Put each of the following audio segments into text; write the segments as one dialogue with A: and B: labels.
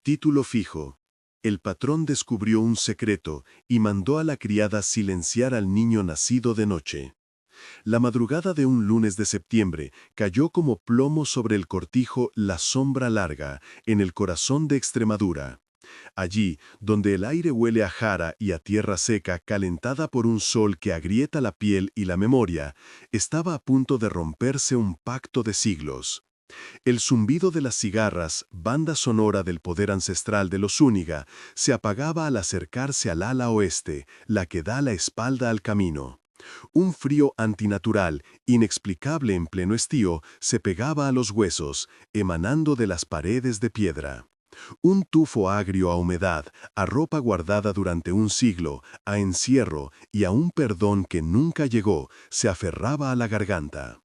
A: Título fijo. El patrón descubrió un secreto y mandó a la criada silenciar al niño nacido de noche. La madrugada de un lunes de septiembre cayó como plomo sobre el cortijo La Sombra Larga, en el corazón de Extremadura. Allí, donde el aire huele a jara y a tierra seca calentada por un sol que agrieta la piel y la memoria, estaba a punto de romperse un pacto de siglos. El zumbido de las cigarras, banda sonora del poder ancestral de los Zúñiga, se apagaba al acercarse al ala oeste, la que da la espalda al camino. Un frío antinatural, inexplicable en pleno estío, se pegaba a los huesos, emanando de las paredes de piedra. Un tufo agrio a humedad, a ropa guardada durante un siglo, a encierro y a un perdón que nunca llegó, se aferraba a la garganta.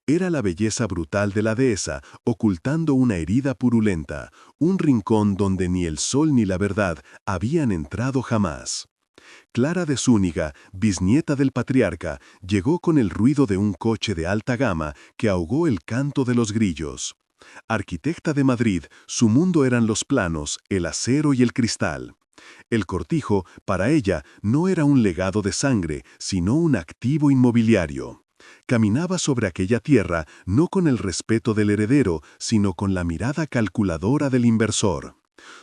A: Era la belleza brutal de la dehesa, ocultando una herida purulenta, un rincón donde ni el sol ni la verdad habían entrado jamás. Clara de Zúñiga, bisnieta del patriarca, llegó con el ruido de un coche de alta gama que ahogó el canto de los grillos. Arquitecta de Madrid, su mundo eran los planos, el acero y el cristal. El cortijo, para ella, no era un legado de sangre, sino un activo inmobiliario. Caminaba sobre aquella tierra no con el respeto del heredero, sino con la mirada calculadora del inversor.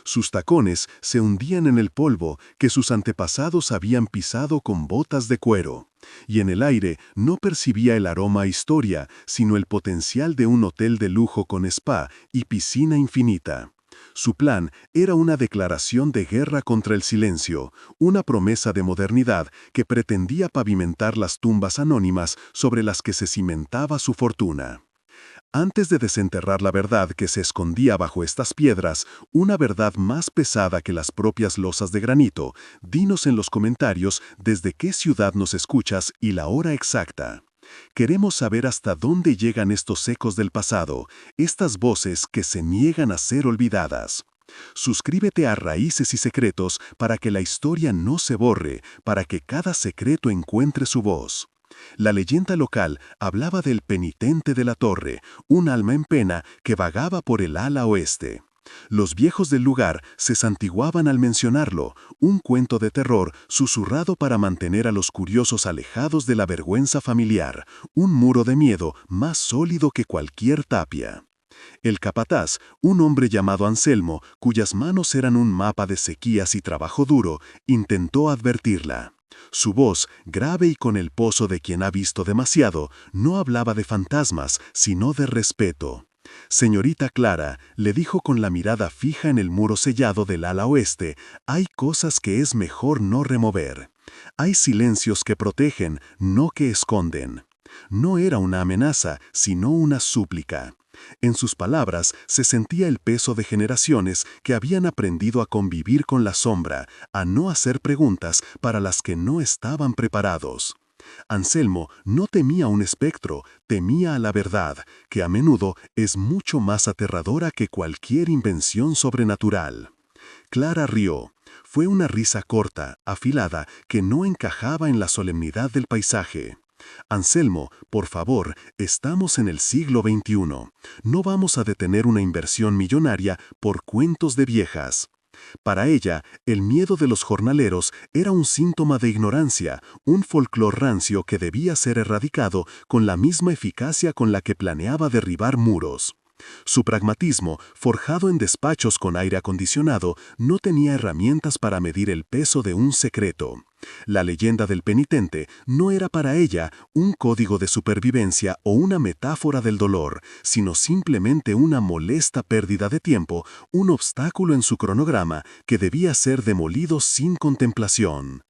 A: Sus tacones se hundían en el polvo que sus antepasados habían pisado con botas de cuero, y en el aire no percibía el aroma a historia, sino el potencial de un hotel de lujo con spa y piscina infinita. Su plan era una declaración de guerra contra el silencio, una promesa de modernidad que pretendía pavimentar las tumbas anónimas sobre las que se cimentaba su fortuna. Antes de desenterrar la verdad que se escondía bajo estas piedras, una verdad más pesada que las propias losas de granito, dinos en los comentarios desde qué ciudad nos escuchas y la hora exacta. Queremos saber hasta dónde llegan estos ecos del pasado, estas voces que se niegan a ser olvidadas. Suscríbete a Raíces y Secretos para que la historia no se borre, para que cada secreto encuentre su voz. La leyenda local hablaba del penitente de la torre, un alma en pena que vagaba por el ala oeste. Los viejos del lugar se santiguaban al mencionarlo, un cuento de terror susurrado para mantener a los curiosos alejados de la vergüenza familiar, un muro de miedo más sólido que cualquier tapia. El capataz, un hombre llamado Anselmo, cuyas manos eran un mapa de sequías y trabajo duro, intentó advertirla. Su voz, grave y con el pozo de quien ha visto demasiado, no hablaba de fantasmas, sino de respeto. Señorita Clara, le dijo con la mirada fija en el muro sellado del ala oeste, hay cosas que es mejor no remover. Hay silencios que protegen, no que esconden. No era una amenaza, sino una súplica. En sus palabras se sentía el peso de generaciones que habían aprendido a convivir con la sombra, a no hacer preguntas para las que no estaban preparados. Anselmo no temía un espectro, temía a la verdad, que a menudo es mucho más aterradora que cualquier invención sobrenatural. Clara rió. Fue una risa corta, afilada, que no encajaba en la solemnidad del paisaje. Anselmo, por favor, estamos en el siglo XXI. No vamos a detener una inversión millonaria por cuentos de viejas. Para ella, el miedo de los jornaleros era un síntoma de ignorancia, un folclor rancio que debía ser erradicado con la misma eficacia con la que planeaba derribar muros. Su pragmatismo, forjado en despachos con aire acondicionado, no tenía herramientas para medir el peso de un secreto. La leyenda del penitente no era para ella un código de supervivencia o una metáfora del dolor, sino simplemente una molesta pérdida de tiempo, un obstáculo en su cronograma que debía ser demolido sin contemplación.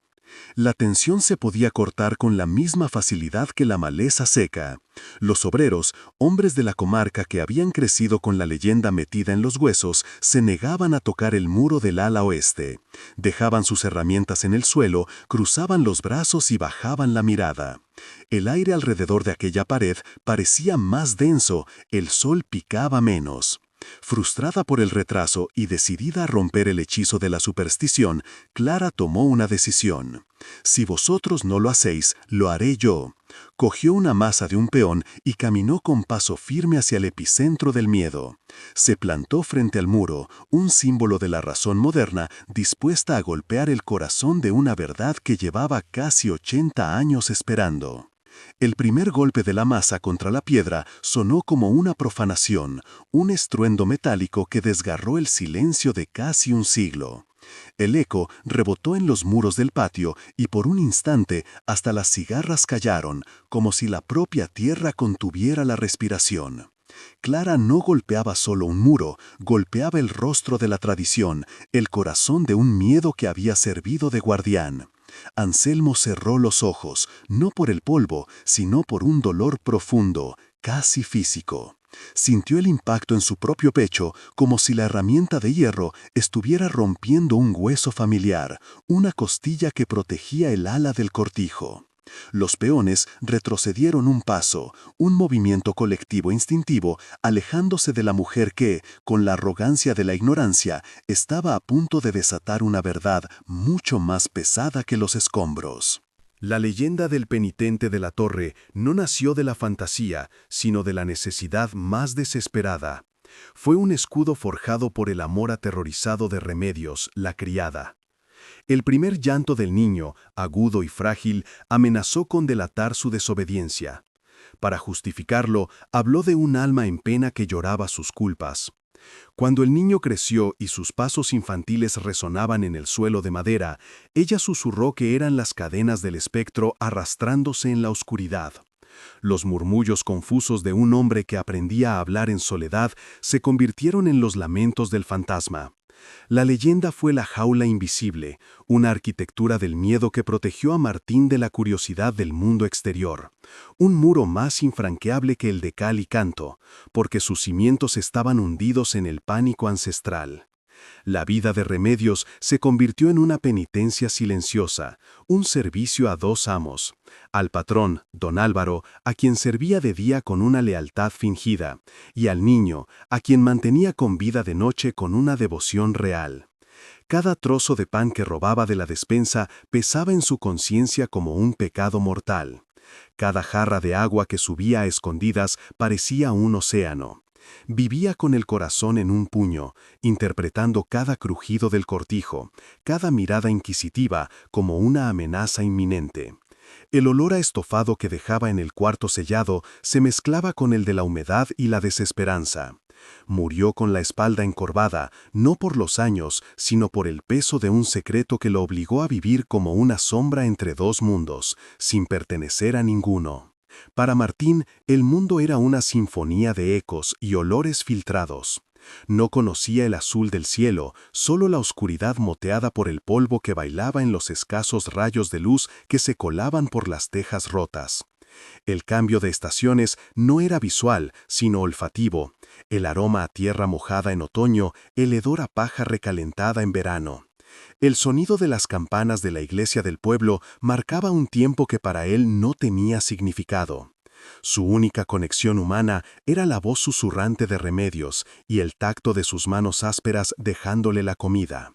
A: La tensión se podía cortar con la misma facilidad que la maleza seca. Los obreros, hombres de la comarca que habían crecido con la leyenda metida en los huesos, se negaban a tocar el muro del ala oeste. Dejaban sus herramientas en el suelo, cruzaban los brazos y bajaban la mirada. El aire alrededor de aquella pared parecía más denso, el sol picaba menos. Frustrada por el retraso y decidida a romper el hechizo de la superstición, Clara tomó una decisión. «Si vosotros no lo hacéis, lo haré yo». Cogió una masa de un peón y caminó con paso firme hacia el epicentro del miedo. Se plantó frente al muro, un símbolo de la razón moderna, dispuesta a golpear el corazón de una verdad que llevaba casi 80 años esperando. El primer golpe de la masa contra la piedra sonó como una profanación, un estruendo metálico que desgarró el silencio de casi un siglo. El eco rebotó en los muros del patio y por un instante hasta las cigarras callaron, como si la propia tierra contuviera la respiración. Clara no golpeaba solo un muro, golpeaba el rostro de la tradición, el corazón de un miedo que había servido de guardián. Anselmo cerró los ojos, no por el polvo, sino por un dolor profundo, casi físico. Sintió el impacto en su propio pecho, como si la herramienta de hierro estuviera rompiendo un hueso familiar, una costilla que protegía el ala del cortijo. Los peones retrocedieron un paso, un movimiento colectivo instintivo, alejándose de la mujer que, con la arrogancia de la ignorancia, estaba a punto de desatar una verdad mucho más pesada que los escombros. La leyenda del penitente de la torre no nació de la fantasía, sino de la necesidad más desesperada. Fue un escudo forjado por el amor aterrorizado de Remedios, la criada. El primer llanto del niño, agudo y frágil, amenazó con delatar su desobediencia. Para justificarlo, habló de un alma en pena que lloraba sus culpas. Cuando el niño creció y sus pasos infantiles resonaban en el suelo de madera, ella susurró que eran las cadenas del espectro arrastrándose en la oscuridad. Los murmullos confusos de un hombre que aprendía a hablar en soledad se convirtieron en los lamentos del fantasma. La leyenda fue la jaula invisible, una arquitectura del miedo que protegió a Martín de la curiosidad del mundo exterior. Un muro más infranqueable que el de cal y canto, porque sus cimientos estaban hundidos en el pánico ancestral. La vida de Remedios se convirtió en una penitencia silenciosa, un servicio a dos amos. Al patrón, don Álvaro, a quien servía de día con una lealtad fingida, y al niño, a quien mantenía con vida de noche con una devoción real. Cada trozo de pan que robaba de la despensa pesaba en su conciencia como un pecado mortal. Cada jarra de agua que subía a escondidas parecía un océano. Vivía con el corazón en un puño, interpretando cada crujido del cortijo, cada mirada inquisitiva como una amenaza inminente. El olor a estofado que dejaba en el cuarto sellado se mezclaba con el de la humedad y la desesperanza. Murió con la espalda encorvada, no por los años, sino por el peso de un secreto que lo obligó a vivir como una sombra entre dos mundos, sin pertenecer a ninguno. Para Martín, el mundo era una sinfonía de ecos y olores filtrados. No conocía el azul del cielo, solo la oscuridad moteada por el polvo que bailaba en los escasos rayos de luz que se colaban por las tejas rotas. El cambio de estaciones no era visual, sino olfativo. El aroma a tierra mojada en otoño, el hedor a paja recalentada en verano. El sonido de las campanas de la iglesia del pueblo marcaba un tiempo que para él no tenía significado. Su única conexión humana era la voz susurrante de Remedios y el tacto de sus manos ásperas dejándole la comida.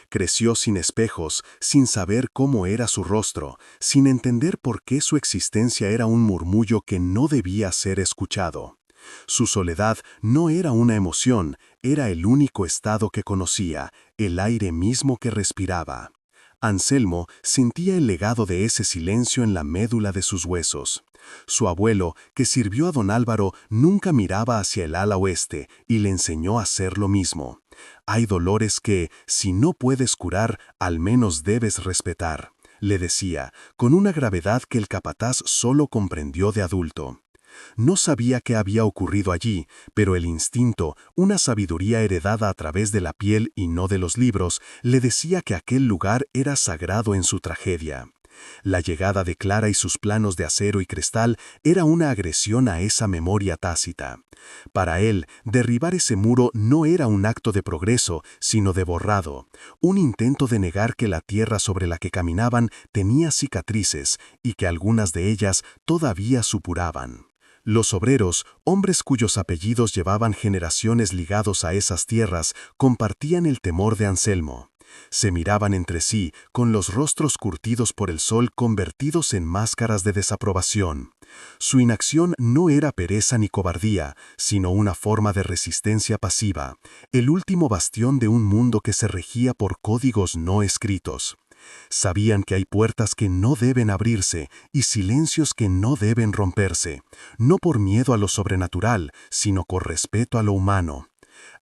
A: Creció sin espejos, sin saber cómo era su rostro, sin entender por qué su existencia era un murmullo que no debía ser escuchado. Su soledad no era una emoción, era el único estado que conocía, el aire mismo que respiraba. Anselmo sentía el legado de ese silencio en la médula de sus huesos. Su abuelo, que sirvió a don Álvaro, nunca miraba hacia el ala oeste y le enseñó a hacer lo mismo. Hay dolores que, si no puedes curar, al menos debes respetar, le decía, con una gravedad que el capataz solo comprendió de adulto. No sabía qué había ocurrido allí, pero el instinto, una sabiduría heredada a través de la piel y no de los libros, le decía que aquel lugar era sagrado en su tragedia. La llegada de Clara y sus planos de acero y cristal era una agresión a esa memoria tácita. Para él, derribar ese muro no era un acto de progreso, sino de borrado, un intento de negar que la tierra sobre la que caminaban tenía cicatrices y que algunas de ellas todavía supuraban.
B: Los obreros, hombres cuyos apellidos llevaban generaciones ligados a esas tierras, compartían el temor de Anselmo. Se miraban entre sí, con los rostros curtidos por el sol convertidos en máscaras de desaprobación. Su inacción no era pereza ni cobardía, sino una forma de resistencia pasiva, el último bastión de un mundo que se regía por códigos no escritos. Sabían que hay puertas que no deben abrirse y silencios que no deben romperse, no por miedo a lo sobrenatural, sino por respeto a lo humano.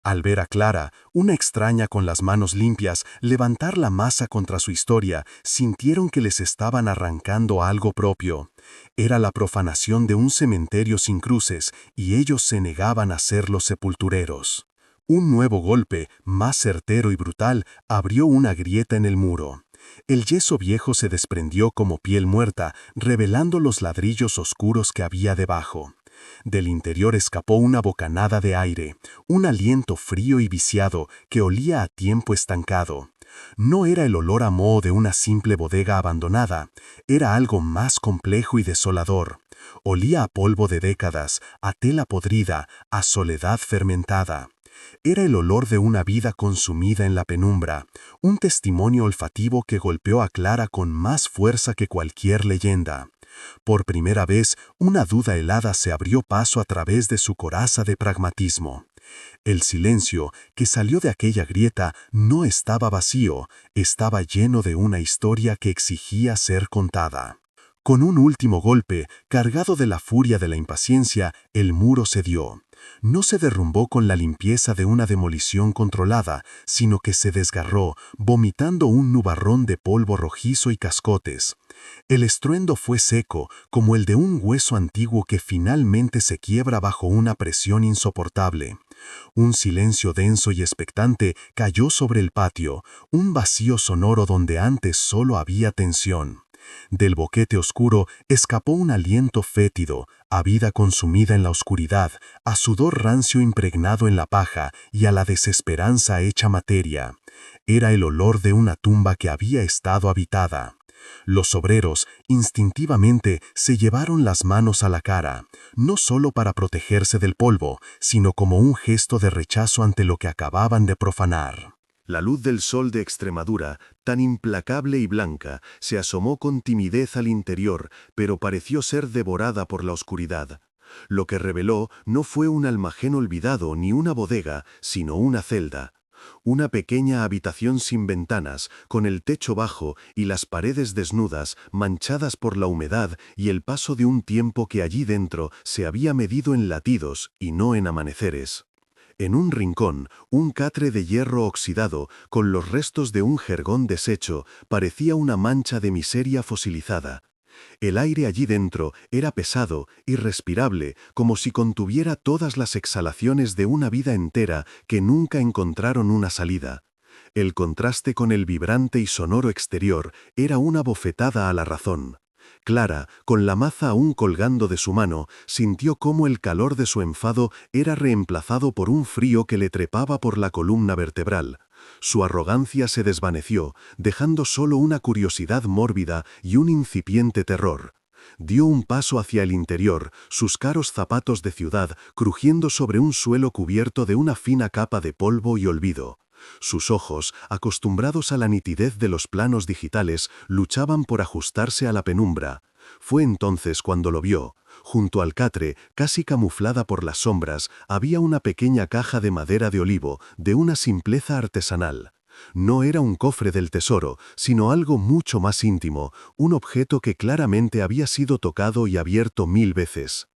B: Al ver a Clara, una extraña con las manos limpias, levantar la masa contra su historia, sintieron que les estaban arrancando algo propio. Era la profanación de un cementerio sin cruces, y ellos se negaban a ser los sepultureros. Un nuevo golpe, más certero y brutal, abrió una grieta en el muro. El yeso viejo se desprendió como piel muerta, revelando los ladrillos oscuros que había debajo. Del interior escapó una bocanada de aire, un aliento frío y viciado que olía a tiempo estancado. No era el olor a moho de una simple bodega abandonada, era algo más complejo y desolador. Olía a polvo de décadas, a tela podrida, a soledad fermentada. Era el olor de una vida consumida en la penumbra, un testimonio olfativo que golpeó a Clara con más fuerza que cualquier leyenda. Por primera vez, una duda helada se abrió paso a través de su coraza de pragmatismo. El silencio que salió de aquella grieta no estaba vacío, estaba lleno de una historia que exigía ser contada. Con un último golpe, cargado de la furia de la impaciencia, el muro cedió. No se derrumbó con la limpieza de una demolición controlada, sino que se desgarró, vomitando un nubarrón de polvo rojizo y cascotes. El estruendo fue seco, como el de un hueso antiguo que finalmente se quiebra bajo una presión insoportable. Un silencio denso y expectante cayó sobre el patio, un vacío sonoro donde antes solo había tensión. Del boquete oscuro escapó un aliento fétido, a vida consumida en la oscuridad, a sudor rancio impregnado en la paja y a la desesperanza hecha materia. Era el olor de una tumba que había estado habitada. Los obreros, instintivamente, se llevaron las manos a la cara, no solo para protegerse del polvo, sino como un gesto de rechazo ante lo que acababan de profanar.
A: La luz del sol de Extremadura, tan implacable y blanca, se asomó con timidez al interior, pero pareció ser devorada por la oscuridad. Lo que reveló no fue un almacén olvidado ni una bodega, sino una celda. Una pequeña habitación sin ventanas, con el techo bajo y las paredes desnudas, manchadas por la humedad y el paso de un tiempo que allí dentro se había medido en latidos y no en amaneceres. En un rincón, un catre de hierro oxidado, con los restos de un jergón deshecho, parecía una mancha de miseria fosilizada. El aire allí dentro era pesado, irrespirable, como si contuviera todas las exhalaciones de una vida entera que nunca encontraron una salida. El contraste con el vibrante y sonoro exterior era una bofetada a la razón. Clara, con la maza aún colgando de su mano, sintió cómo el calor de su enfado era reemplazado por un frío que le trepaba por la columna vertebral. Su arrogancia se desvaneció, dejando solo una curiosidad mórbida y un incipiente terror. Dio un paso hacia el interior, sus caros zapatos de ciudad crujiendo sobre un suelo cubierto de una fina capa de polvo y olvido. Sus ojos, acostumbrados a la nitidez de los planos digitales, luchaban por ajustarse a la penumbra. Fue entonces cuando lo vio. Junto al catre, casi camuflada por las sombras, había una pequeña caja de madera de olivo, de una simpleza artesanal. No era un cofre del tesoro, sino algo mucho más íntimo, un objeto que claramente había sido tocado y abierto 1000 veces.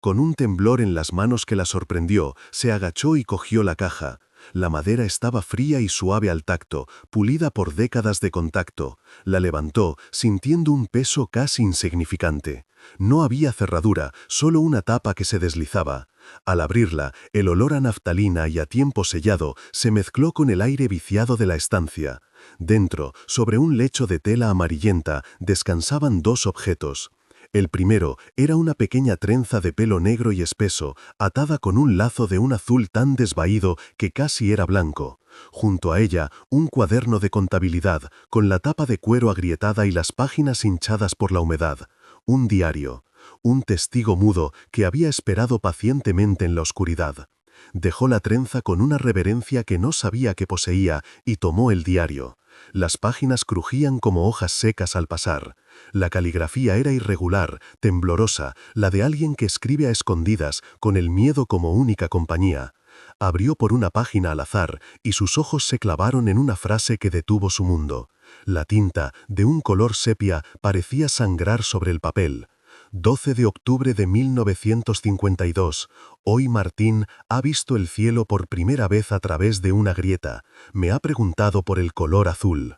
A: Con un temblor en las manos que la sorprendió, se agachó y cogió la caja. La madera estaba fría y suave al tacto, pulida por décadas de contacto. La levantó, sintiendo un peso casi insignificante. No había cerradura, solo una tapa que se deslizaba. Al abrirla, el olor a naftalina y a tiempo sellado se mezcló con el aire viciado de la estancia. Dentro, sobre un lecho de tela amarillenta, descansaban dos objetos. El primero era una pequeña trenza de pelo negro y espeso, atada con un lazo de un azul tan desvaído que casi era blanco. Junto a ella, un cuaderno de contabilidad, con la tapa de cuero agrietada y las páginas hinchadas por la humedad. Un diario.
B: un testigo mudo que había esperado pacientemente en la oscuridad. Dejó la trenza con una reverencia que no sabía que poseía y tomó el diario. Las páginas crujían como hojas secas al pasar. La caligrafía era irregular, temblorosa, la de alguien que escribe a escondidas, con el miedo como única compañía. Abrió por una página al azar y sus ojos se clavaron en una frase que detuvo su mundo. La tinta, de un color sepia, parecía sangrar sobre el papel. 12 de octubre de 1952. Hoy Martín ha visto el cielo por primera vez a través de una grieta. Me ha preguntado por el color azul.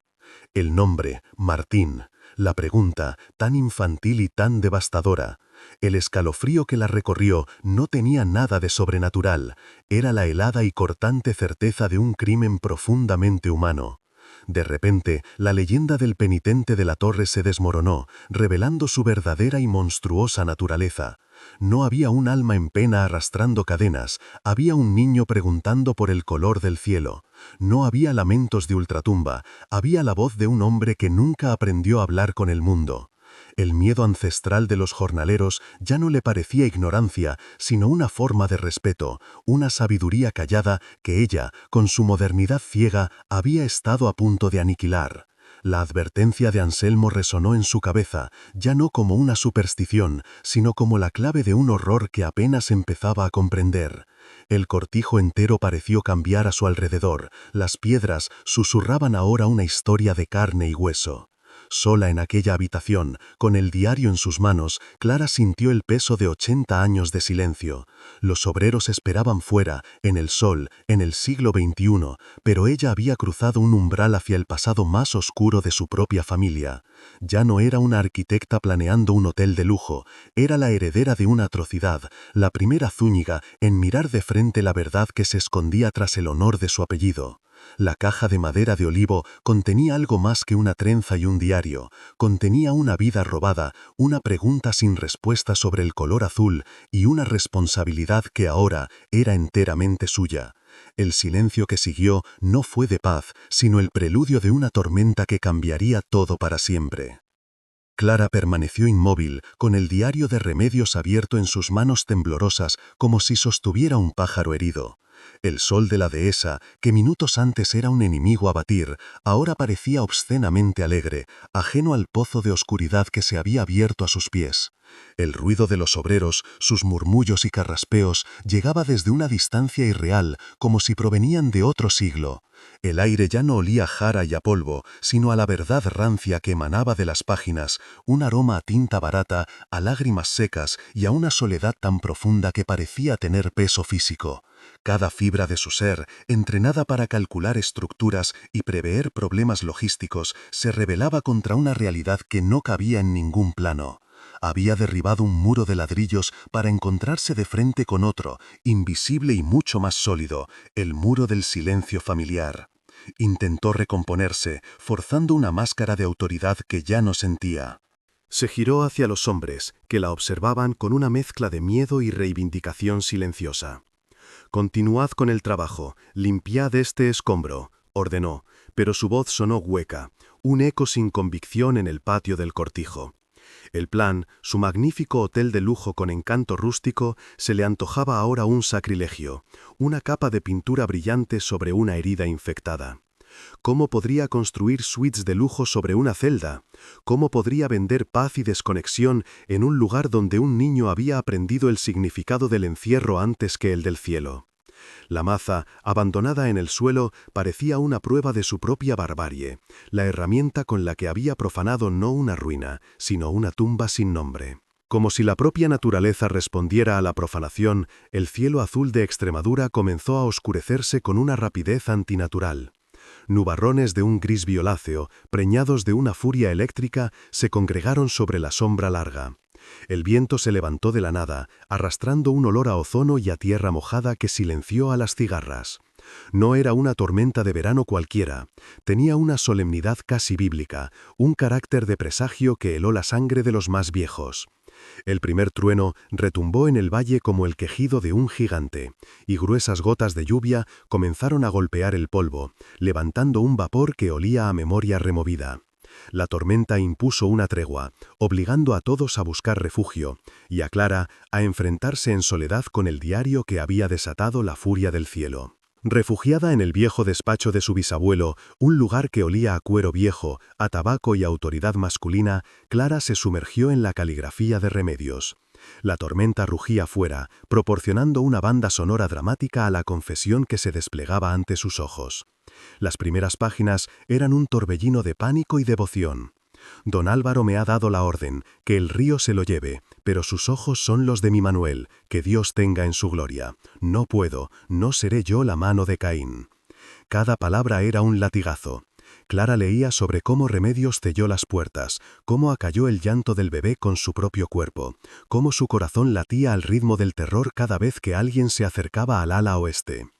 B: El nombre, Martín. La pregunta, tan infantil y tan devastadora. El escalofrío que la recorrió no tenía nada de sobrenatural. Era la helada y cortante certeza de un crimen profundamente humano. De repente, la leyenda del penitente de la torre se desmoronó, revelando su verdadera y monstruosa naturaleza. No había un alma en pena arrastrando cadenas, había un niño preguntando por el color del cielo. No había lamentos de ultratumba, había la voz de un hombre que nunca aprendió a hablar con el mundo. El miedo ancestral de los jornaleros ya no le parecía ignorancia, sino una forma de respeto, una sabiduría callada que ella, con su modernidad ciega, había estado a punto de aniquilar. La advertencia de Anselmo resonó en su cabeza, ya no como una superstición, sino como la clave de un horror que apenas empezaba a comprender. El cortijo entero pareció cambiar a su alrededor, las piedras susurraban ahora una historia de carne y hueso. Sola en aquella habitación, con el diario en sus manos, Clara sintió el peso de 80 años de silencio. Los obreros esperaban fuera, en el sol, en el siglo XXI, pero ella había cruzado un umbral hacia el pasado más oscuro de su propia familia. Ya no era una arquitecta planeando un hotel de lujo, era la heredera de una atrocidad, la primera Zúñiga en mirar de frente la verdad que se escondía tras el honor de su apellido. La caja de madera de olivo contenía algo más que una trenza y un diario, contenía una vida robada, una pregunta sin respuesta sobre el color azul y una responsabilidad que ahora era enteramente suya. El silencio que siguió no fue de paz, sino el preludio de una tormenta que cambiaría todo para siempre. Clara permaneció inmóvil, con el diario de Remedios abierto en sus manos temblorosas, como si sostuviera un pájaro herido. El sol de la dehesa, que minutos antes era un enemigo a batir, ahora parecía obscenamente alegre, ajeno al pozo de oscuridad que se había abierto a sus pies. El ruido de los obreros, sus murmullos y carraspeos, llegaba desde una distancia irreal, como si provenían de otro siglo. El aire ya no olía a jara y a polvo, sino a la verdad rancia que emanaba de las páginas, un aroma a tinta barata, a lágrimas secas y a una soledad tan profunda que parecía tener peso físico. Cada fibra de su ser, entrenada para calcular estructuras y prever problemas logísticos, se rebelaba contra una realidad que no cabía en ningún plano. Había derribado un muro de ladrillos para encontrarse de frente con otro, invisible y mucho más sólido, el muro del silencio familiar. Intentó recomponerse, forzando una máscara de autoridad que ya no sentía. Se giró hacia los hombres, que la observaban con una mezcla de miedo y reivindicación silenciosa. «Continuad con el trabajo, limpiad este escombro», ordenó, pero su voz sonó hueca, un eco sin convicción en el patio del cortijo. El plan, su magnífico hotel de lujo con encanto rústico, se le antojaba ahora un sacrilegio, una capa de pintura brillante sobre una herida infectada. ¿Cómo podría construir suites de lujo sobre una celda? ¿Cómo podría vender paz y desconexión en un lugar donde un niño había aprendido el significado del encierro antes que el del cielo? La maza, abandonada en el suelo, parecía una prueba de su propia barbarie, la herramienta con la que había profanado no una ruina, sino una tumba sin nombre. Como si la propia naturaleza respondiera a la profanación, el cielo azul de Extremadura comenzó a oscurecerse con una rapidez antinatural. Nubarrones de un gris violáceo, preñados de una furia eléctrica, se congregaron sobre la sombra larga. El viento se levantó de la nada, arrastrando un olor a ozono y a tierra mojada que silenció a las cigarras. No era una tormenta de verano cualquiera, tenía una solemnidad casi bíblica, un carácter de presagio que heló la sangre de los más viejos. El primer trueno retumbó en el valle como el quejido de un gigante, y gruesas gotas de lluvia comenzaron a golpear el polvo, levantando un vapor que olía a memoria removida. La tormenta impuso una tregua, obligando a todos a buscar refugio, y a Clara a enfrentarse en soledad con el diario que había desatado la furia del cielo. Refugiada en el viejo despacho de su bisabuelo, un lugar que olía a cuero viejo, a tabaco y autoridad masculina, Clara se sumergió en la caligrafía de Remedios. La tormenta rugía fuera, proporcionando una banda sonora dramática a la confesión que se desplegaba ante sus ojos. Las primeras páginas eran un torbellino de pánico y devoción. Don Álvaro me ha dado la orden, que el río se lo lleve, pero sus ojos son los de mi Manuel, que Dios tenga en su gloria. No puedo, no seré yo la mano de Caín. Cada palabra era un latigazo. Clara leía sobre cómo Remedios selló las puertas, cómo acalló el llanto del bebé con su propio cuerpo, cómo su corazón latía al ritmo del terror cada vez que alguien se acercaba al ala oeste.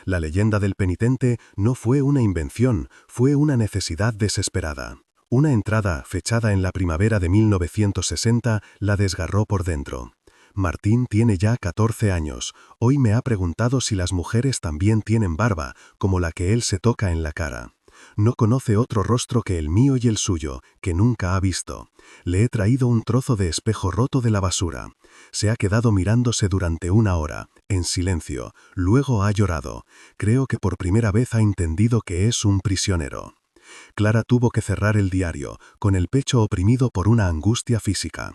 B: La leyenda del penitente no fue una invención, fue una necesidad desesperada. Una entrada, fechada en la primavera de 1960, la desgarró por dentro. Martín tiene ya 14 años. Hoy me ha preguntado si las mujeres también tienen barba, como la que él se toca en la cara. No conoce otro rostro que el mío y el suyo, que nunca ha visto. Le he traído un trozo de espejo roto de la basura. Se ha quedado mirándose durante 1 hora, en silencio. Luego ha llorado. Creo que por primera vez ha entendido que es un prisionero. Clara tuvo que cerrar el diario, con el pecho oprimido por una angustia física.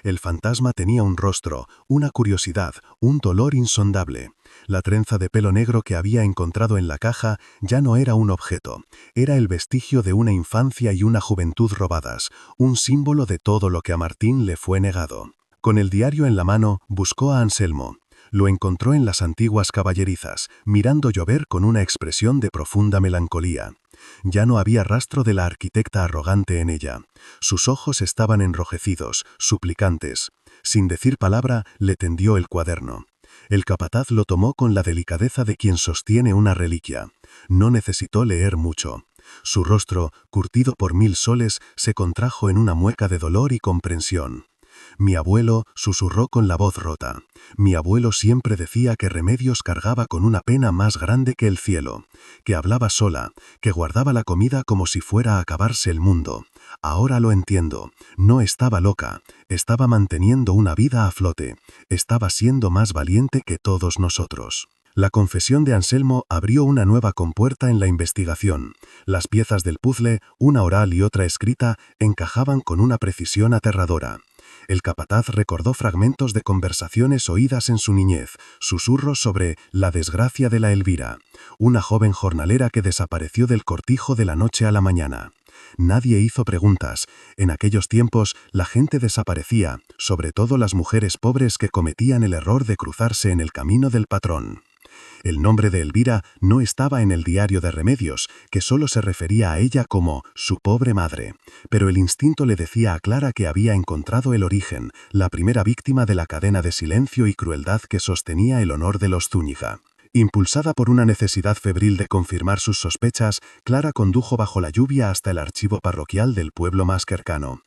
B: El fantasma tenía un rostro, una curiosidad, un dolor insondable. La trenza de pelo negro que había encontrado en la caja ya no era un objeto, era el vestigio de una infancia y una juventud robadas, un símbolo de todo lo que a Martín le fue negado. Con el diario en la mano, buscó a Anselmo. Lo encontró en las antiguas caballerizas, mirando llover con una expresión de profunda melancolía. Ya no había rastro de la arquitecta arrogante en ella. Sus ojos estaban enrojecidos, suplicantes. Sin decir palabra, le tendió el cuaderno. El capataz lo tomó con la delicadeza de quien sostiene una reliquia. No necesitó leer mucho. Su rostro, curtido por 1000 soles, se contrajo en una mueca de dolor y comprensión. Mi abuelo, susurró con la voz rota. Mi abuelo siempre decía que Remedios cargaba con una pena más grande que el cielo, que hablaba sola, que guardaba la comida como si fuera a acabarse el mundo. Ahora lo entiendo. No estaba loca, estaba manteniendo una vida a flote, estaba siendo más valiente que todos nosotros. La confesión de Anselmo abrió una nueva compuerta en la investigación. Las piezas del puzzle, una oral y otra escrita, encajaban con una precisión aterradora. El capataz recordó fragmentos de conversaciones oídas en su niñez, susurros sobre la desgracia de la Elvira, una joven jornalera que desapareció del cortijo de la noche a la mañana. Nadie hizo preguntas. En aquellos tiempos la gente desaparecía, sobre todo las mujeres pobres que cometían el error de cruzarse en el camino del patrón. El nombre de Elvira no estaba en el diario de Remedios, que solo se refería a ella como su pobre madre, pero el instinto le decía a Clara que había encontrado el origen, la primera víctima de la cadena de silencio y crueldad que sostenía el honor de los Zúñiga. Impulsada por una necesidad febril de confirmar sus sospechas, Clara condujo bajo la lluvia hasta el archivo parroquial del pueblo más cercano.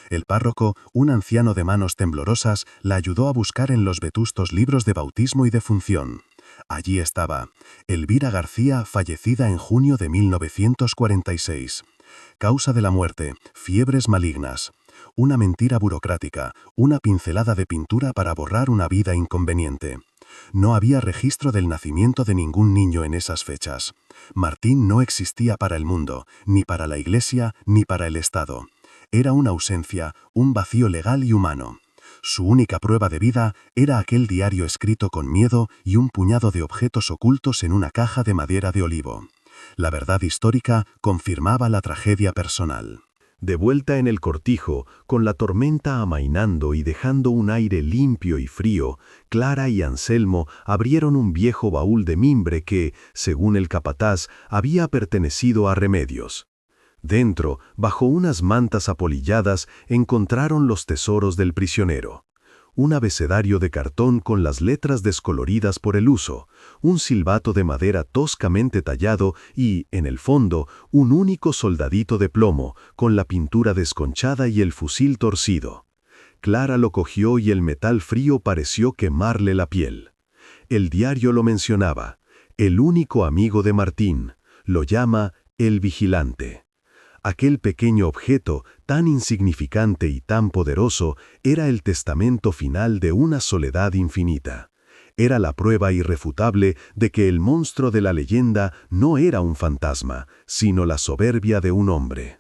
B: El párroco, un anciano de manos temblorosas, la ayudó a buscar en los vetustos libros de bautismo y defunción. Allí estaba, Elvira García, fallecida en junio de 1946. Causa de la muerte, fiebres malignas. Una mentira burocrática, una pincelada de pintura para borrar una vida inconveniente. No había registro del nacimiento de ningún niño en esas fechas. Martín no existía para el mundo, ni para la Iglesia, ni para el Estado. Era una ausencia, un vacío legal y humano. Su única prueba de vida era aquel diario escrito con miedo y un puñado de objetos ocultos en una caja de madera de olivo. La verdad histórica confirmaba la tragedia personal.
A: De vuelta en el cortijo, con la tormenta amainando y dejando un aire limpio y frío, Clara y Anselmo abrieron un viejo baúl de mimbre que, según el capataz, había pertenecido a Remedios. Dentro, bajo unas mantas apolilladas, encontraron los tesoros del prisionero. Un abecedario de cartón con las letras descoloridas por el uso, un silbato de madera toscamente tallado y, en el fondo, un único soldadito de plomo, con la pintura desconchada y el fusil torcido. Clara lo cogió y el metal frío pareció quemarle la piel. El diario lo mencionaba, el único amigo de Martín, lo llama el vigilante. Aquel pequeño objeto, tan insignificante y tan poderoso, era el testamento final de una soledad infinita. Era la prueba irrefutable de que el monstruo de la leyenda no era un fantasma, sino la soberbia de un hombre.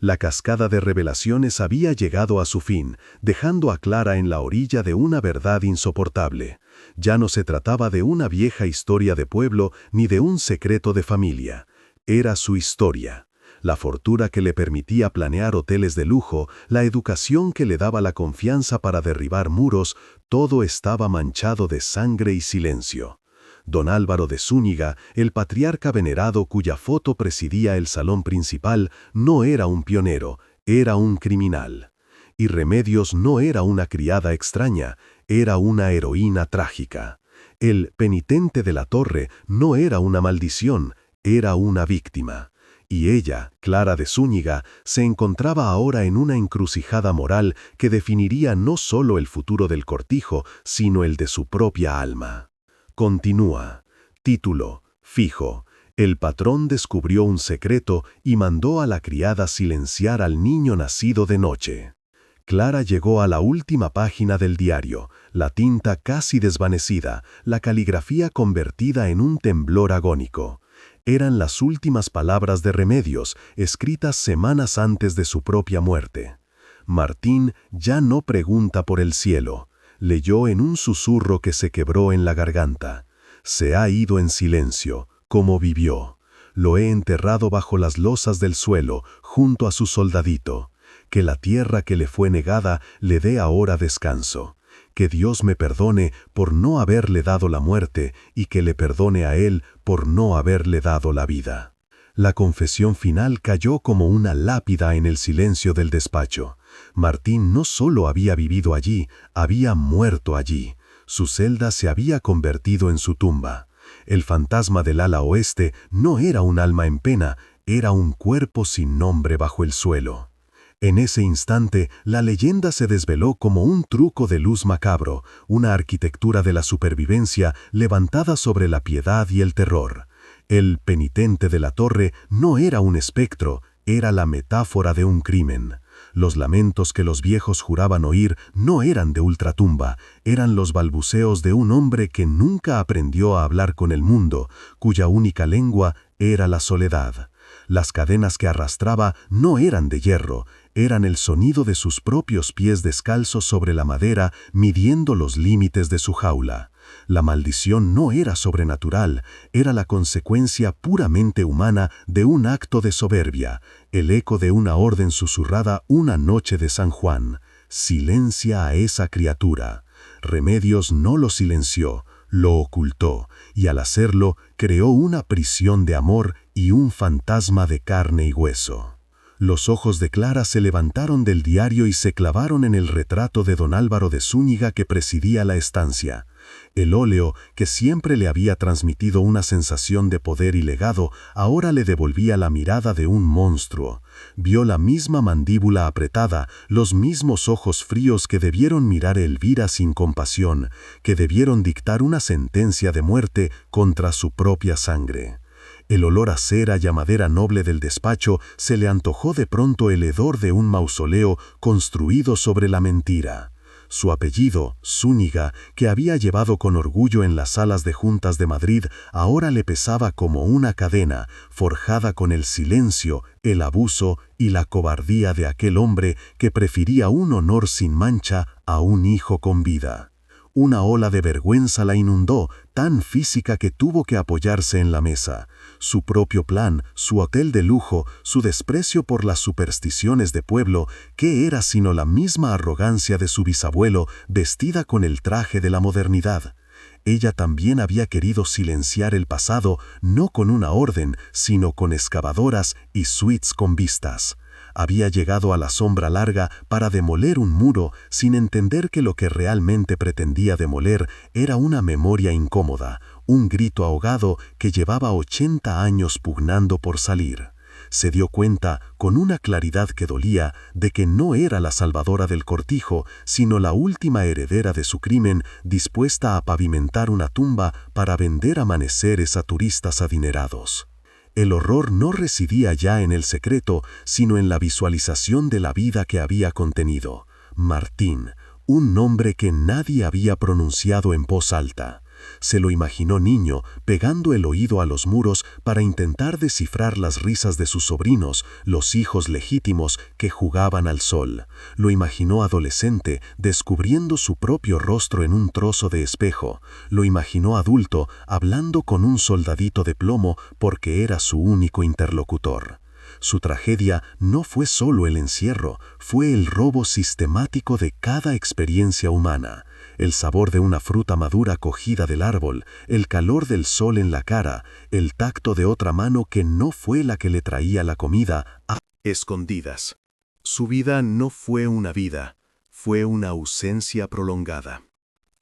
A: La cascada de revelaciones había llegado a su fin, dejando a Clara en la orilla de una verdad insoportable. Ya no se trataba de una vieja historia de pueblo ni de un secreto de familia. Era su historia. La fortuna que le permitía planear hoteles de lujo, la educación que le daba la confianza para derribar muros, todo estaba manchado de sangre y silencio. Don Álvaro de Zúñiga, el patriarca venerado cuya foto presidía el salón principal, no era un pionero, era un criminal. Y Remedios no era una criada extraña, era una heroína trágica. El penitente de la Torre no era una maldición, era una víctima. Y ella, Clara de Zúñiga, se encontraba ahora en una encrucijada moral que definiría no solo el futuro del cortijo, sino el de su propia alma. Continúa. Título. Fijo. El patrón descubrió un secreto y mandó a la criada silenciar al niño nacido de noche. Clara llegó a la última página del diario, la tinta casi desvanecida, la caligrafía convertida en un temblor agónico. Eran las últimas palabras de Remedios, escritas semanas antes de su propia muerte. Martín ya no pregunta por el cielo. Leyó en un susurro que se quebró en la garganta. Se ha ido en silencio, como vivió. Lo he enterrado bajo las losas del suelo, junto a su soldadito. Que la tierra que le fue negada le dé ahora descanso. Que Dios me perdone por no haberle dado la muerte y que le perdone a él por no haberle dado la vida. La confesión final cayó como una lápida en el silencio del despacho. Martín no solo había vivido allí, había muerto allí. Su celda se había convertido en su tumba. El fantasma del ala oeste no era un alma en pena, era un cuerpo sin nombre bajo el suelo. En ese instante, la leyenda se desveló como un truco de luz macabro, una arquitectura de la supervivencia levantada sobre la piedad y el terror. El penitente de la torre no era un espectro, era la metáfora de un crimen. Los lamentos que los viejos juraban oír no eran de ultratumba, eran los balbuceos de un hombre que nunca aprendió a hablar con el mundo, cuya única lengua era la soledad. Las cadenas que arrastraba no eran de hierro, eran el sonido de sus propios pies descalzos sobre la madera midiendo los límites de su jaula. La maldición no era sobrenatural, era la consecuencia puramente humana de un acto de soberbia, el eco de una orden susurrada una noche de San Juan. Silencia a esa criatura. Remedios no lo silenció, lo ocultó, y al hacerlo creó una prisión de amor y un fantasma de carne y hueso. Los ojos de Clara se levantaron del diario y se clavaron en el retrato de don Álvaro de Zúñiga que presidía la estancia. El óleo, que siempre le había transmitido una sensación de poder y legado, ahora le devolvía la mirada de un monstruo. Vio la misma mandíbula apretada, los mismos ojos fríos que debieron mirar a Elvira sin compasión, que debieron dictar una sentencia de muerte contra su propia sangre. El olor a cera y a madera noble del despacho se le antojó de pronto el hedor de un mausoleo construido sobre la mentira. Su apellido, Zúñiga, que había llevado con orgullo en las salas de juntas de Madrid, ahora le pesaba como una cadena, forjada con el silencio, el abuso y la cobardía de aquel hombre que prefería un honor sin mancha a un hijo con vida. Una ola de vergüenza la inundó, tan física que tuvo que apoyarse en la mesa. Su propio plan, su hotel de lujo, su desprecio por las supersticiones de pueblo, ¿qué era sino la misma arrogancia de su bisabuelo vestida con el traje de la modernidad? Ella también había querido silenciar el pasado, no con una orden, sino con excavadoras y suites con vistas. Había llegado a la sombra larga para demoler un muro sin entender que lo que realmente pretendía demoler era una memoria incómoda, un grito ahogado que llevaba 80 años pugnando por salir. Se dio cuenta, con una claridad que dolía, de que no era la salvadora del cortijo, sino la última heredera de su crimen, dispuesta a pavimentar una tumba para vender amaneceres a turistas adinerados.
B: El horror no residía ya en el secreto, sino en la visualización de la vida que había contenido. Martín, un nombre que nadie había pronunciado en voz alta. Se lo imaginó niño, pegando el oído a los muros para intentar descifrar las risas de sus sobrinos, los hijos legítimos que jugaban al sol. Lo imaginó adolescente, descubriendo su propio rostro en un trozo de espejo. Lo imaginó adulto, hablando con un soldadito de plomo porque era su único interlocutor. Su tragedia no fue solo el encierro, fue el robo sistemático de cada experiencia humana. El sabor de una fruta madura cogida del árbol, el calor del sol en la cara, el tacto de otra mano que no fue la que le traía la comida a
A: escondidas. Su vida no fue una vida, fue una ausencia prolongada.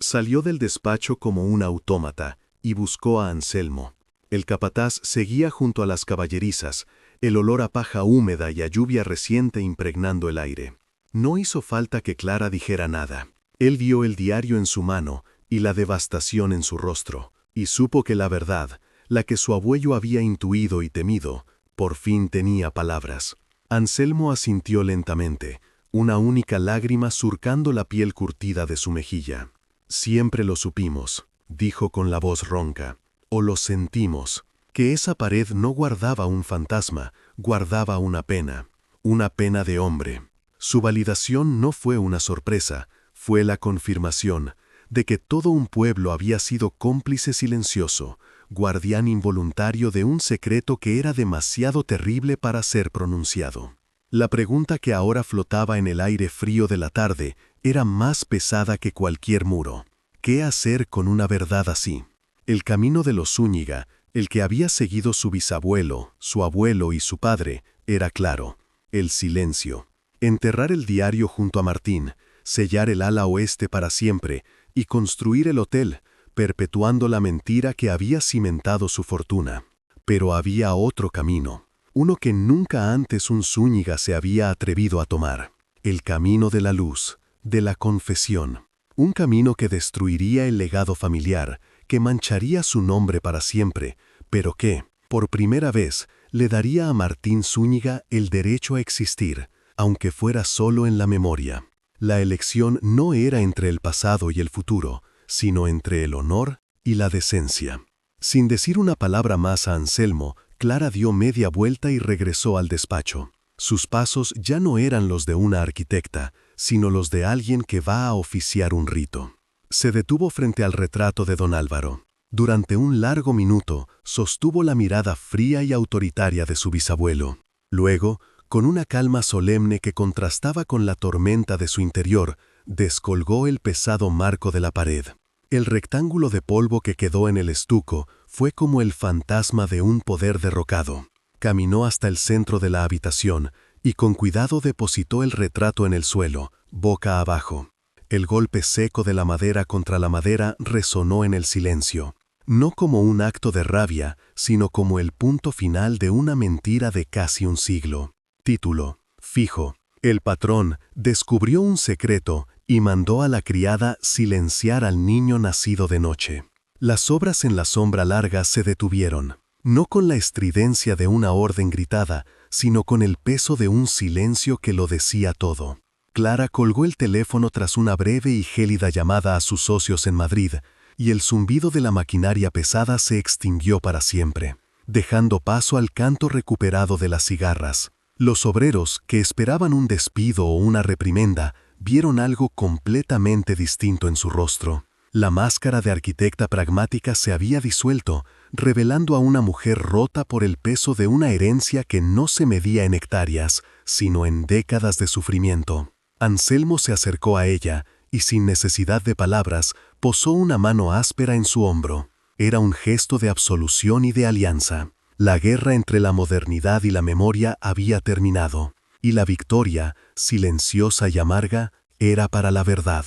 A: Salió del despacho como un autómata y buscó a Anselmo. El capataz seguía junto a las caballerizas, el olor a paja húmeda y a lluvia reciente impregnando el aire. No hizo falta que Clara dijera nada. Él vio el diario en su mano y la devastación en su rostro, y supo que la verdad, la que su abuelo había intuido y temido, por fin tenía palabras. Anselmo asintió lentamente, una única lágrima surcando la piel curtida de su mejilla. «Siempre lo supimos», dijo con la voz ronca, «o lo sentimos, que esa pared no guardaba un fantasma, guardaba una pena de hombre». Su validación no fue una sorpresa, fue la confirmación de que todo un pueblo había sido cómplice silencioso, guardián involuntario de un secreto que era demasiado terrible para ser pronunciado. La pregunta que ahora flotaba en el aire frío de la tarde era más pesada que cualquier muro. ¿Qué hacer con una verdad así? El camino de los Zúñiga, el que había seguido su bisabuelo, su abuelo y su padre, era claro: el silencio. Enterrar el diario junto a Martín, sellar el ala oeste para siempre y construir el hotel, perpetuando la mentira que había cimentado su fortuna. Pero había otro camino, uno que nunca antes un Zúñiga se había atrevido a tomar: el camino de la luz, de la confesión. Un camino que destruiría el legado familiar, que mancharía su nombre para siempre, pero que, por primera vez, le daría a Martín Zúñiga el derecho a existir, aunque fuera solo en la memoria. La elección no era entre el pasado y el futuro, sino entre el honor y la decencia. Sin decir una palabra más a Anselmo, Clara dio media vuelta y regresó al despacho. Sus pasos ya no eran los de una arquitecta, sino los de alguien que va a oficiar un rito. Se detuvo frente al retrato de don Álvaro. Durante un largo minuto, sostuvo la mirada fría y autoritaria de su bisabuelo. Luego, con una calma solemne que contrastaba con la tormenta de su interior, descolgó el pesado marco de la pared. El rectángulo de polvo que quedó en el estuco fue como el fantasma de un poder derrocado. Caminó hasta el centro de la habitación y con cuidado depositó el retrato en el suelo, boca abajo. El golpe seco de la madera contra la madera resonó en el silencio, no como un acto de rabia, sino como el punto final de una mentira de casi un siglo. Título: fijo. El patrón descubrió un secreto y mandó a la criada silenciar al niño nacido de noche. Las obras en la sombra larga se detuvieron, no con la estridencia de una orden gritada, sino con el peso de un silencio que lo decía todo. Clara colgó el teléfono tras una breve y gélida llamada a sus socios en Madrid, y el zumbido de la maquinaria pesada se extinguió para siempre, dejando paso al canto recuperado de las cigarras. Los obreros, que esperaban un despido o una reprimenda, vieron algo completamente distinto en su rostro. La máscara de arquitecta pragmática se había disuelto, revelando a una mujer rota por el peso de una herencia que no se medía en hectáreas, sino en décadas de sufrimiento. Anselmo se acercó a ella y, sin necesidad de palabras, posó una mano áspera en su hombro. Era un gesto de absolución y de alianza. La guerra entre la modernidad y la memoria había terminado, y la victoria, silenciosa y amarga, era para la verdad.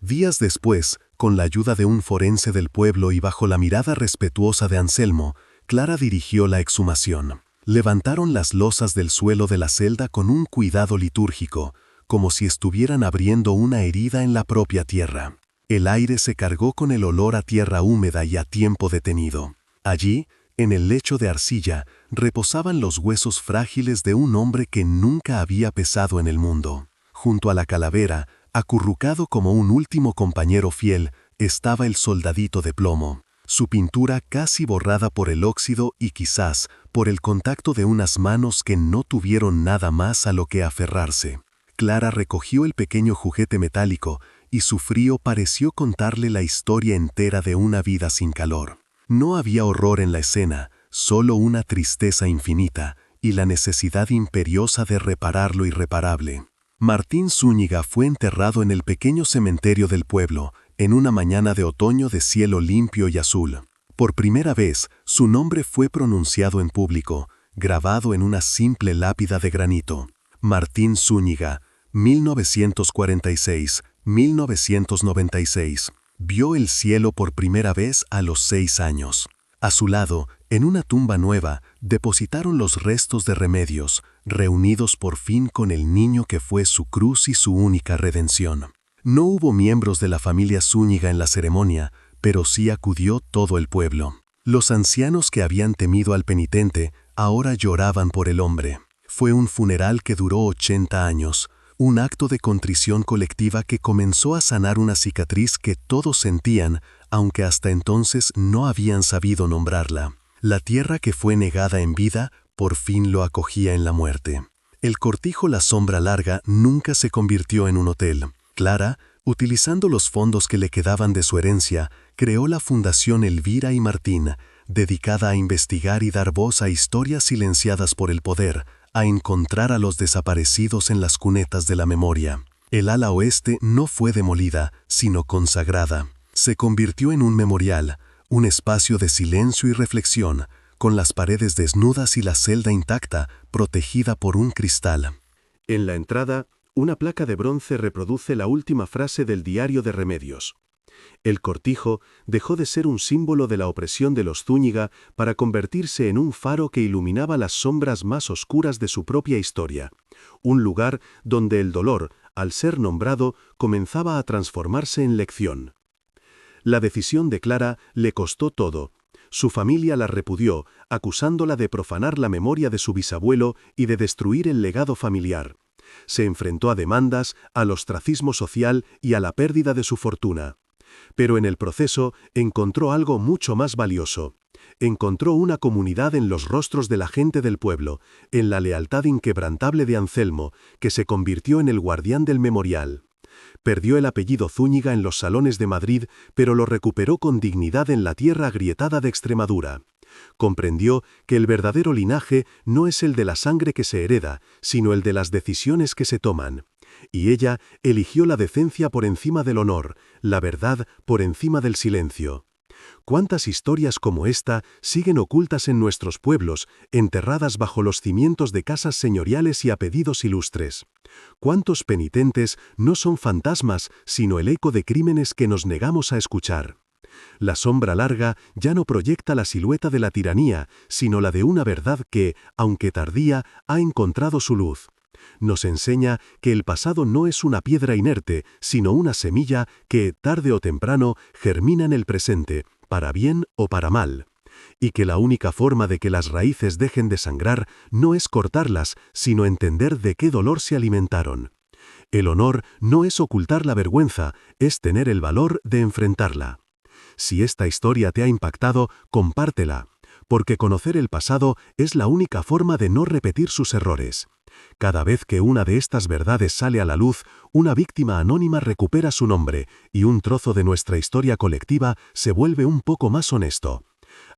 A: Días después, con la ayuda de un forense del pueblo y bajo la mirada respetuosa de Anselmo, Clara dirigió la exhumación. Levantaron las losas del suelo de la celda con un cuidado litúrgico, como si estuvieran abriendo una herida en la propia tierra. El aire se cargó con el olor a tierra húmeda y a tiempo detenido. Allí,
B: En el lecho de arcilla reposaban los huesos frágiles de un hombre que nunca había pesado en el mundo. Junto a la calavera, acurrucado como un último compañero fiel, estaba el soldadito de plomo, su pintura casi borrada por el óxido y quizás por el contacto de unas manos que no tuvieron nada más a lo que aferrarse. Clara recogió el pequeño juguete metálico y su frío pareció contarle la historia entera de una vida sin calor. No había horror en la escena, solo una tristeza infinita y la necesidad imperiosa de reparar lo irreparable. Martín Zúñiga fue enterrado en el pequeño cementerio del pueblo, en una mañana de otoño de cielo limpio y azul. Por primera vez, su nombre fue pronunciado en público, grabado en una simple lápida de granito. Martín Zúñiga, 1946-1996, vio el cielo por primera vez a los 6 años. A su lado, en una tumba nueva, depositaron los restos de Remedios, reunidos por fin con el niño que fue su cruz y su única redención. No hubo miembros de la familia Zúñiga en la ceremonia, pero sí acudió todo el pueblo. Los ancianos que habían temido al penitente ahora lloraban por el hombre. Fue un funeral que duró 80 años, un acto de contrición colectiva que comenzó a sanar una cicatriz que todos sentían, aunque hasta entonces no habían sabido nombrarla. La tierra que fue negada en vida, por fin lo acogía en la muerte. El cortijo La Sombra Larga nunca se convirtió en un hotel. Clara, utilizando los fondos que le quedaban de su herencia, creó la Fundación Elvira y Martín, dedicada a investigar y dar voz a historias silenciadas por el poder, a encontrar a los desaparecidos en las cunetas de la memoria. El ala oeste no fue demolida, sino consagrada. Se convirtió en un memorial, un espacio de silencio y reflexión, con las paredes desnudas y la celda intacta, protegida por un cristal.
A: En la entrada, una placa de bronce reproduce la última frase del diario de Remedios. El cortijo dejó de ser un símbolo de la opresión de los Zúñiga para convertirse en un faro que iluminaba las sombras más oscuras de su propia historia, un lugar donde el dolor, al ser nombrado, comenzaba a transformarse en lección. La decisión de Clara le costó todo. Su familia la repudió, acusándola de profanar la memoria de su bisabuelo y de destruir el legado familiar. Se enfrentó a demandas, al ostracismo social y a la pérdida de su fortuna. Pero en el proceso encontró algo mucho más valioso. Encontró una comunidad en los rostros de la gente del pueblo, en la lealtad inquebrantable de Anselmo, que se convirtió en el guardián del memorial. Perdió el apellido Zúñiga en los salones de Madrid, pero lo recuperó con dignidad en la tierra agrietada de Extremadura. Comprendió que el verdadero linaje no es el de la sangre que se hereda, sino el de las decisiones que se toman. Y ella eligió la decencia por encima del honor, la verdad por encima del silencio. ¿Cuántas historias como esta siguen ocultas en nuestros pueblos, enterradas bajo los cimientos de casas señoriales y apellidos ilustres? ¿Cuántos penitentes no son fantasmas, sino el eco de crímenes que nos negamos a escuchar? La sombra larga ya no proyecta la silueta de la tiranía, sino la de una verdad que, aunque tardía, ha encontrado su luz. Nos enseña que el pasado no es una piedra inerte, sino una semilla que, tarde o temprano, germina en el presente, para bien o para mal. Y que la única forma de que las raíces dejen de sangrar no es cortarlas, sino entender de qué dolor se alimentaron. El honor no es ocultar la vergüenza, es tener el valor de enfrentarla. Si esta historia te ha impactado, compártela, porque conocer el pasado es la única forma de no repetir sus errores. Cada vez que una de estas verdades sale a la luz, una víctima anónima recupera su nombre y un trozo de nuestra historia colectiva se vuelve un poco más honesto.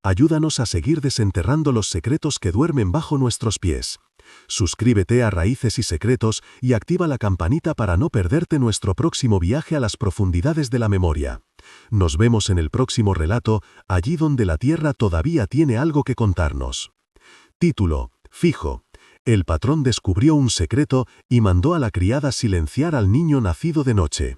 A: Ayúdanos a seguir desenterrando los secretos que duermen bajo nuestros pies. Suscríbete a Raíces y Secretos y activa la campanita para no perderte nuestro próximo viaje a las profundidades de la memoria. Nos vemos en el próximo relato, allí donde la tierra todavía tiene algo que contarnos. Título: fijo. El patrón descubrió un secreto y mandó a la criada silenciar al niño nacido de noche.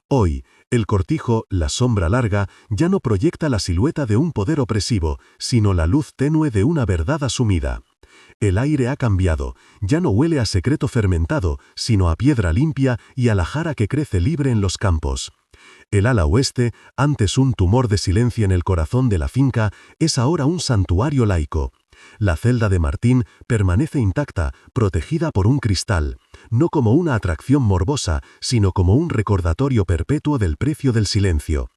A: Hoy, el cortijo, La Sombra Larga, ya no proyecta la silueta de un poder opresivo, sino la luz tenue de una verdad asumida. El aire ha cambiado, ya no huele a secreto fermentado, sino a piedra limpia y a la jara que crece libre en los campos.
B: El ala oeste, antes un tumor de silencio en el corazón de la finca, es ahora un santuario laico. La celda de Martín permanece intacta, protegida por un cristal, no como una atracción morbosa, sino como un recordatorio perpetuo del precio del silencio.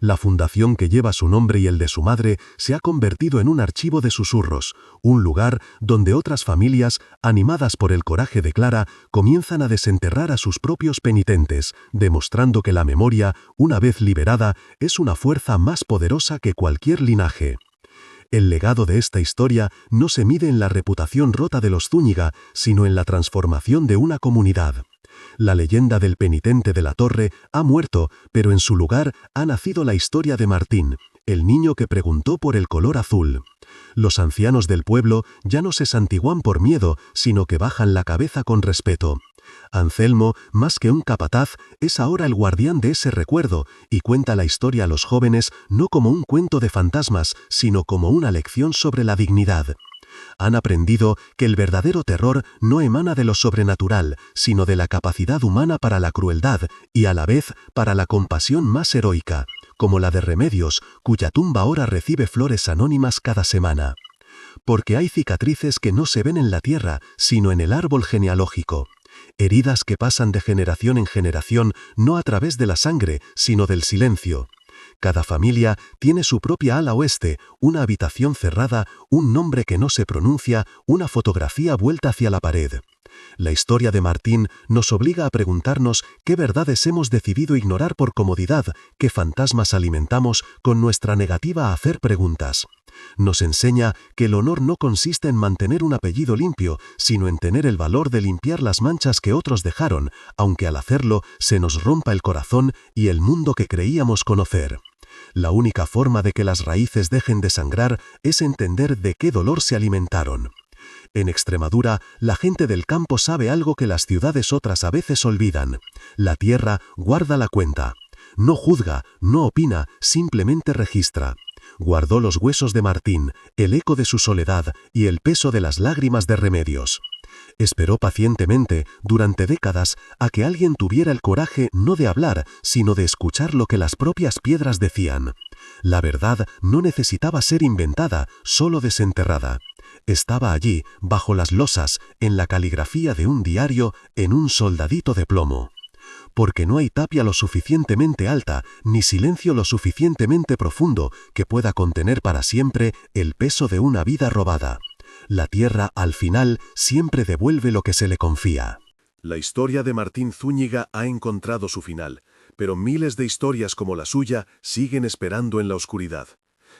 B: La fundación que lleva su nombre y el de su madre se ha convertido en un archivo de susurros, un lugar donde otras familias, animadas por el coraje de Clara, comienzan a desenterrar a sus propios penitentes, demostrando que la memoria, una vez liberada, es una fuerza más poderosa que cualquier linaje. El legado de esta historia no se mide en la reputación rota de los Zúñiga, sino en la transformación de una comunidad. La leyenda del penitente de la Torre ha muerto, pero en su lugar ha nacido la historia de Martín, el niño que preguntó por el color azul. Los ancianos del pueblo ya no se santiguan por miedo, sino que bajan la cabeza con respeto. Anselmo, más que un capataz, es ahora el guardián de ese recuerdo y cuenta la historia a los jóvenes no como un cuento de fantasmas, sino como una lección sobre la dignidad. Han aprendido que el verdadero terror no emana de lo sobrenatural, sino de la capacidad humana para la crueldad y a la vez para la compasión más heroica, como la de Remedios, cuya tumba ahora recibe flores anónimas cada semana. Porque hay cicatrices que no se ven en la tierra, sino en el árbol genealógico. Heridas que pasan de generación en generación, no a través de la sangre, sino del silencio. Cada familia tiene su propia ala oeste, una habitación cerrada, un nombre que no se pronuncia, una fotografía vuelta hacia la pared. La historia de Martín nos obliga a preguntarnos qué verdades hemos decidido ignorar por comodidad, qué fantasmas alimentamos con nuestra negativa a hacer preguntas. Nos enseña que el honor no consiste en mantener un apellido limpio, sino en tener el valor de limpiar las manchas que otros dejaron, aunque al hacerlo se nos rompa el corazón y el mundo que creíamos conocer. La única forma de que las raíces dejen de sangrar es entender de qué dolor se alimentaron. En Extremadura, la gente del campo sabe algo que las ciudades otras a veces olvidan. La tierra guarda la cuenta. No juzga, no opina, simplemente registra. Guardó los huesos de Martín, el eco de su soledad y el peso de las lágrimas de Remedios. Esperó pacientemente, durante décadas, a que alguien tuviera el coraje no de hablar, sino de escuchar lo que las propias piedras decían. La verdad no necesitaba ser inventada, solo desenterrada. Estaba allí, bajo las losas, en la caligrafía de un diario, en un soldadito de plomo. Porque no hay tapia lo suficientemente alta, ni silencio lo suficientemente profundo, que pueda contener para siempre el peso de una vida robada. La tierra, al final, siempre devuelve lo que se le confía.
A: La historia de Martín Zúñiga ha encontrado su final, pero miles de historias como la suya siguen esperando en la oscuridad.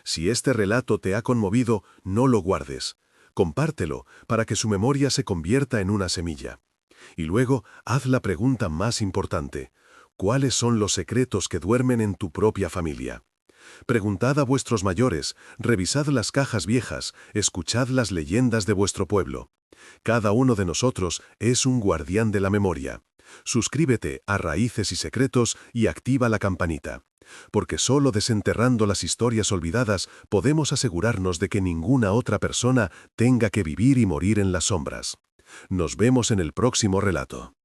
A: Si este relato te ha conmovido, no lo guardes. Compártelo para que su memoria se convierta en una semilla. Y luego, haz la pregunta más importante. ¿Cuáles son los secretos que duermen en tu propia familia? Preguntad a vuestros mayores, revisad las cajas viejas, escuchad las leyendas de vuestro pueblo. Cada uno de nosotros es un guardián de la memoria. Suscríbete a Raíces y Secretos y activa la campanita. Porque solo desenterrando las historias olvidadas podemos asegurarnos de que ninguna otra persona tenga que vivir y morir en las sombras. Nos vemos en el próximo relato.